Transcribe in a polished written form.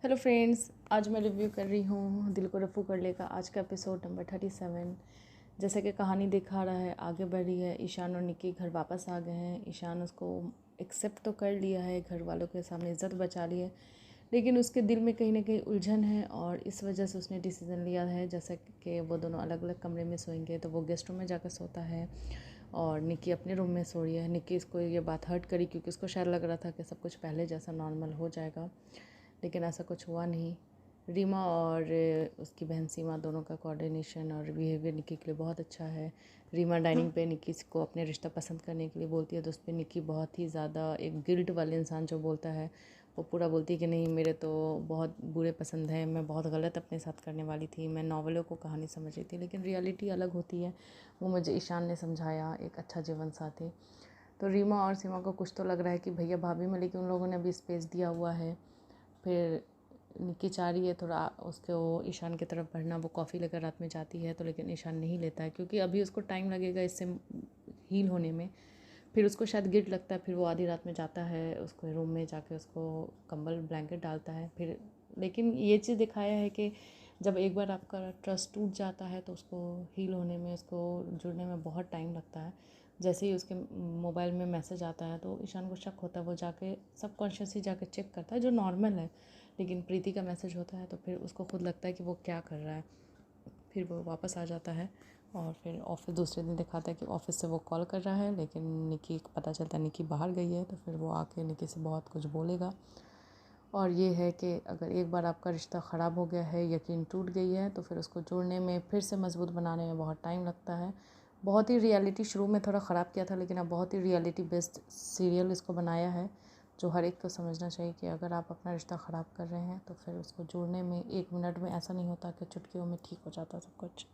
Hello friends, आज मैं review कर रही हूँ दिल को रफ़ू कर लेगा आज का एपिसोड नंबर 37। जैसा कि कहानी दिखा रहा है आगे बढ़ रही है। ईशान और निक्की घर वापस आ गए हैं। ईशान उसको एक्सेप्ट तो कर लिया है, घर वालों के सामने इज़्ज़त बचा ली है, लेकिन उसके दिल में कहीं ना कहीं उलझन है और इस वजह से उसने डिसीज़न लिया है जैसा कि वो दोनों अलग अलग कमरे में सोएंगे। तो वो गेस्ट रूम में जाकर सोता है और निक्की अपने रूम में सो रही है। निक्की इसको ये बात हर्ट करी क्योंकि उसको शायद लग रहा था कि सब कुछ पहले जैसा नॉर्मल हो जाएगा, लेकिन ऐसा कुछ हुआ नहीं। रीमा और उसकी बहन सीमा दोनों का कोऑर्डिनेशन और बिहेवियर निक्की के लिए बहुत अच्छा है। रीमा डाइनिंग पे निक्की को अपने रिश्ता पसंद करने के लिए बोलती है, तो उस पर निक्की बहुत ही ज़्यादा एक गिल्ट वाले इंसान जो बोलता है वो पूरा बोलती है कि नहीं, मेरे तो बहुत बुरे पसंद है, मैं बहुत गलत अपने साथ करने वाली थी, मैं नॉवलों को कहानी समझ रही थी, लेकिन रियलिटी अलग होती है। वो मुझे ईशान ने समझाया, एक अच्छा जीवन साथी। तो रीमा और सीमा को कुछ तो लग रहा है कि भैया भाभी में, लेकिन उन लोगों ने अभी स्पेस दिया हुआ है। फिर निक्की चाह रही है थोड़ा उसको ईशान की तरफ बढ़ना। वो कॉफ़ी लेकर रात में जाती है, तो लेकिन ईशान नहीं लेता है क्योंकि अभी उसको टाइम लगेगा इससे हील होने में। फिर उसको शायद गिल्ट लगता है, फिर वो आधी रात में जाता है उसको रूम में, जाके उसको कंबल ब्लैंकेट डालता है। फिर लेकिन ये चीज़ दिखाया है कि जब एक बार आपका ट्रस्ट टूट जाता है तो उसको हील होने में, उसको जुड़ने में बहुत टाइम लगता है। जैसे ही उसके मोबाइल में मैसेज आता है तो ईशान को शक होता है, वो जाके सबकॉन्शियसली जाके चेक करता है, जो नॉर्मल है। लेकिन प्रीति का मैसेज होता है तो फिर उसको खुद लगता है कि वो क्या कर रहा है। फिर वो वापस आ जाता है और फिर ऑफिस दूसरे दिन दिखाता है कि ऑफिस से वो कॉल कर रहा है, लेकिन निक्की को पता चलता है निक्की बाहर गई है। तो फिर वो आके निक्की से बहुत कुछ बोलेगा। और ये है कि अगर एक बार आपका रिश्ता ख़राब हो गया है, यकीन टूट गई है, तो फिर उसको जोड़ने में, फिर से मजबूत बनाने में बहुत टाइम लगता है। बहुत ही रियलिटी शुरू में थोड़ा ख़राब किया था, लेकिन अब बहुत ही रियलिटी बेस्ड सीरियल इसको बनाया है, जो हर एक को समझना चाहिए कि अगर आप अपना रिश्ता ख़राब कर रहे हैं तो फिर उसको जोड़ने में 1 मिनट में ऐसा नहीं होता कि चुटकियों में ठीक हो जाता सब कुछ।